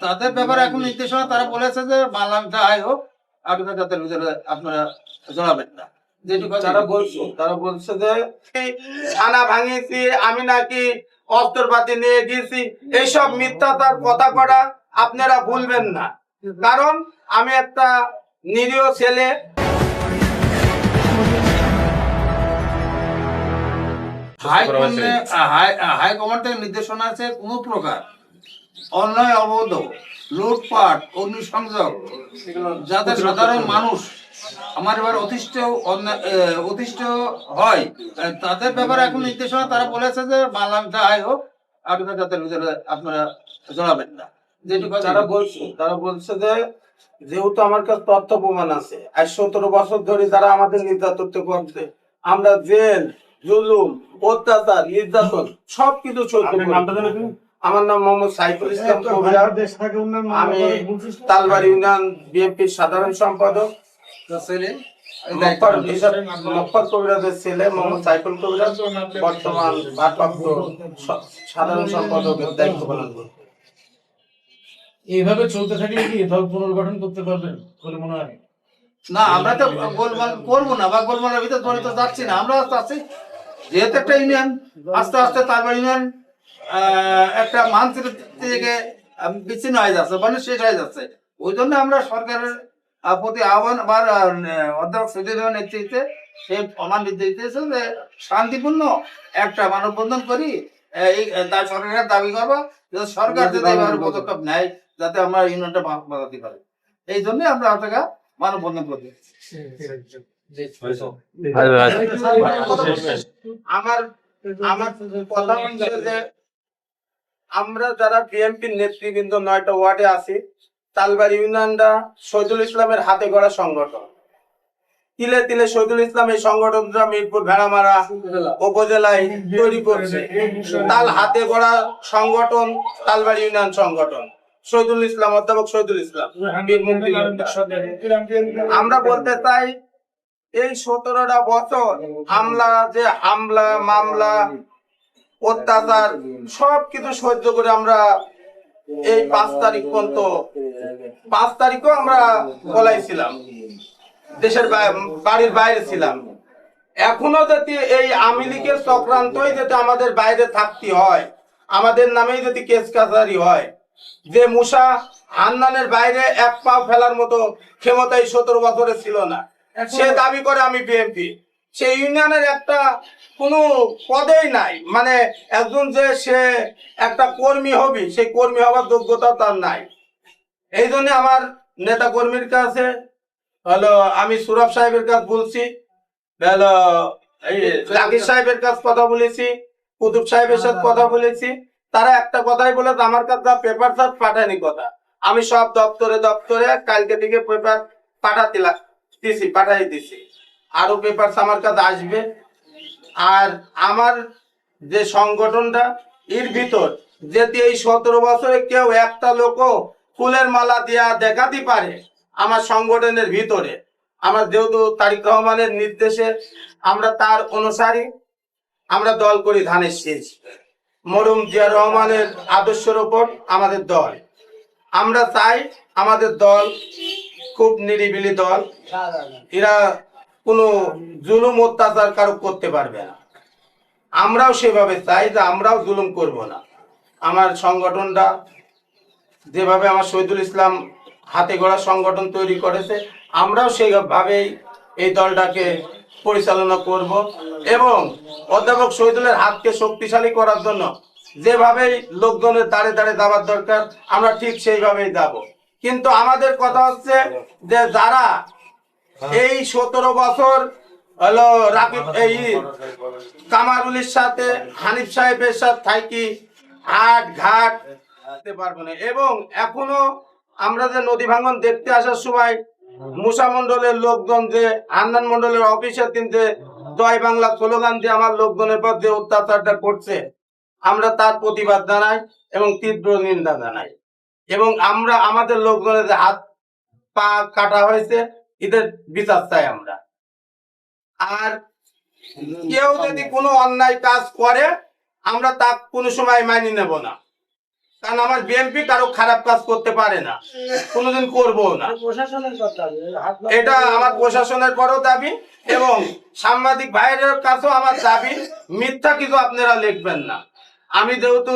তাদের ব্যাপারে এখন নির্দেশনা তারা বলেছে যে মানলাম যাই হোক আপনি তাদের ভিতরে আপনারা জড়াবেন না। যেটুকু তারা বলছে যে থানা ভাঙিয়েছি, আমি নাকি অস্ত্রপাতি নিয়ে গেছি, এইসব মিথ্যাচার কথা করা আপনারা ভুলবেন না। কারণ আমি একটা নিরীহ ছেলে। হাইকমান্ড থেকে নির্দেশনা আছে কোনো প্রকার অন্যায় অবৈধ লুটপাট অগ্নিসংযোগ যাতে সাধারণ মানুষ আমার এবার অতিষ্ঠ হয় তাদের ব্যাপারে এখন নির্দেশনা তারা বলেছে যে মানলাম যাই হোক আপনি তাদের ভিতরে আপনারা জড়াবেন না। যেটুকু তারা বলছে যে যেহেতু আমার কাছে তথ্য প্রমাণ আছে, আর 17 বছর ধরে যারা আমাদের নির্যাতন করছে, আমরা জেল জুলুম অত্যাচার নির্যাতন সবকিছু সহ্য করি। আমার নাম মোহাম্মদ সাইফুল ইসলাম কবিরা, আমি তালবাড়ি ইউনিয়ন বিএনপির সাধারণ সম্পাদক। মক্কর কবিরাজের ছেলে মোহাম্মদ সাইফুল কবিরাজ বর্তমান ভারপ্রাপ্ত সাধারণ সম্পাদকের দায়িত্ব পালন করছে। এইভাবে চলতে থাকলে কি দল পুনর্গঠন করতে পারবেন বলে মনে হয়? না, আমরা তো গোলমাল করবো না বা গোলমালের ভিতরে ধরে তো যাচ্ছি না। আমরা আছি যেহেতু একটা ইউনিয়ন, আস্তে আস্তে তারপর ইউনিয়ন একটা মানচিত্র থেকে বিচ্ছিন্ন হয়ে যাচ্ছে, মানে শেষ হয়ে যাচ্ছে। ওই জন্য আমরা সরকারের প্রতি আহ্বান আবার অধ্যাপক সচিবের নেতৃত্বে সে প্রমাণ দিতেছে যে শান্তিপূর্ণ একটা মানববন্ধন করি, এই সরকারের দাবি করবো সরকার যাতে এভাবে পদক্ষেপ নেয় যাতে আমরা ইউনিয়নটা বাঁচাতে পারি। এই জন্যই আমরা আপনাকে মানববন্ধন করি। আমার কথা হচ্ছে যে আমরা যারা বিএনপির নেতৃবৃন্দ 9টা ওয়ার্ডে আছি, তালবাড়ি ইউনিয়নটা শহীদুল ইসলামের হাতে গড়া সংগঠন। তিলে তিলে শহীদুল ইসলাম এই সংগঠনটা মিরপুর ভেড়ামারা উপজেলায় তৈরি করছে। তার হাতে গড়া সংগঠন তালবাড়ি ইউনিয়ন সংগঠন, শহীদুল ইসলাম, অধ্যাপক শহীদুল ইসলাম। আমরা বলতে চাই এই 17টা বছর হামলা মামলা অত্যাচার সবকিছু সহ্য করে আমরা এই 5 তারিখ পর্যন্ত 5 তারিখও আমরা পলাইছিলাম, দেশের বাড়ির বাইরে ছিলাম। এখনো যদি এই আওয়ামী লীগের চক্রান্তই যদি আমাদের বাইরে থাকতে হয়, আমাদের নামেই যদি কেস কাছারি হয়, যে মুসা হান্নানের বাইরে এক পা ফেলার মতো ক্ষমতাই 17 বছরে ছিল না, সে দাবি করে আমি বিএনপি। সেই ইউনিয়নের একটা কোনো পদেই নাই, মানে একজন যে সে একটা কর্মী হবে, সেই কর্মী হওয়ার যোগ্যতা তার নাই। এই জন্য আমার নেতা কর্মীর কাছে আমি সুরভ সাহেবের কাছে বলছি, জাকির সাহেবের কাছে কথা বলেছি, কুতুব সাহেবের সাথে কথা বলেছি। তারা একটা কথাই বলে, আমার কাছে পেপার সাথ পাঠায়নি কথা। আমি সব দপ্তরে কালকে থেকে পেপার পাঠাই দিছি। আরো পেপার আমার কাছে আসবে। আর আমার যে সংগঠনটা এর ভিতর যদি এই 17 বছরে কেউ একটা লোকও ফুলের মালা দিয়া দেখাতে পারে আমার সংগঠনের ভিতরে, আমার যেহেতু তারেক রহমানের নির্দেশে আমরা তার অনুসারী, আমরা দল করি ধানের শীষ, মরহুম জিয়া রহমানের আদর্শের ওপর আমাদের দল। আমরা চাই আমাদের দল খুব নিরিবিলি দল, এরা কোনো জুলুম অত্যাচার কারো করতে পারবে না। আমরাও সেভাবে চাই যে আমরাও জুলুম করব না। আমার সংগঠনটা যেভাবে আমার শহীদুল ইসলাম হাতে গড়া সংগঠন তৈরি করেছে, আমরাও সেইভাবেই এই দলটাকে পরিচালনা করব এবং অধ্যাপক শহীদুলের হাতকে শক্তিশালী করার জন্য যেভাবেই লোকজনের দাঁড়ে দাঁড়ে যাওয়ার দরকার আমরা ঠিক সেইভাবেই যাব। কিন্তু আমাদের কথা হচ্ছে যে যারা এই 17 বছর কামারুলের সাথে হানিফ সাহেবের সাথে থাকি হাট ঘাট পারবো না। এবং এখনো আমরা যে নদী ভাঙন দেখতে আসার সময় মুসা মন্ডলের লোকজন যে হান্নান মন্ডলের অফিসের দিন যে জয় বাংলা স্লোগান দিয়ে আমার লোকজনের পর যে অত্যাচারটা করছে, আমরা তার প্রতিবাদ জানাই এবং তীব্র নিন্দা জানাই। এবং আমরা আমাদের লোকজনের যে হাত পা কাটা হয়েছে এদের বিচার চাই আমরা। আর কেউ যদি কোনো অন্যায় কাজ করে আমরা তা কোনো সময় মানি নেব না। কারণ আমার বিএনপি কারো খারাপ কাজ করতে পারে না, কোনোদিন করবো না। এটা আমার প্রশাসনের পরেও দাবি এবং সাংবাদিক ভাইয়ের কাছেও আমার দাবি, মিথ্যা কিছু আপনারা লিখবেন না। আমি যেহেতু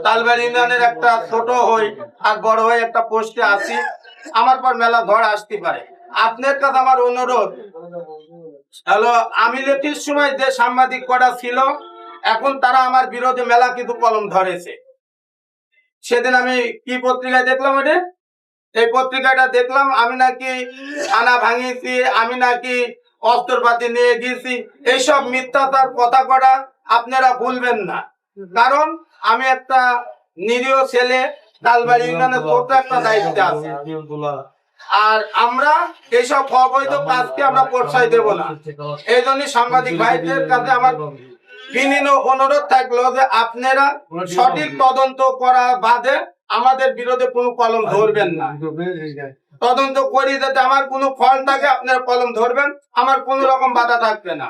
তালবাড়ি ইউনিয়নের একটা ছোট হই আর বড় হয়ে একটা পোস্টে আছি, আমার পর মেলা ধর আসতে পারে। আপনার কাছে আমার অনুরোধ হলো, আমি লেখির সময় যে সাংবাদিক করা ছিল, এখন তারা আমার বিরোধে মেলা কিন্তু কলম ধরেছে। সেদিন আমি কি পত্রিকায় দেখলাম, ওটা এই পত্রিকাটা দেখলাম আমি নাকি থানা ভাঙিয়েছি, আমি নাকি অস্ত্রপাতি নিয়ে গিয়েছি। এইসব মিথ্যাচার কথা করা আপনারা ভুলবেন না, কারণ আমি একটা নিরীহ ছেলে, তালবাড়ি ইউনিয়নের ছোট একটা দায়িত্বে আছে। আর আমরা এইসব অবৈধ কাজকে আমরা প্রশ্রয় দেব না। এই জন্য সাংবাদিক ভাইদের কাছে আমার বিনীত অনুরোধ থাকলো যে আপনারা সঠিক তদন্ত করা বাদে আমাদের বিরুদ্ধে কোনো কলম ধরবেন না। তদন্ত করি যাতে আমার কোনো ফল থাকে, আপনারা কলম ধরবেন, আমার কোনো রকম বাধা থাকবে না।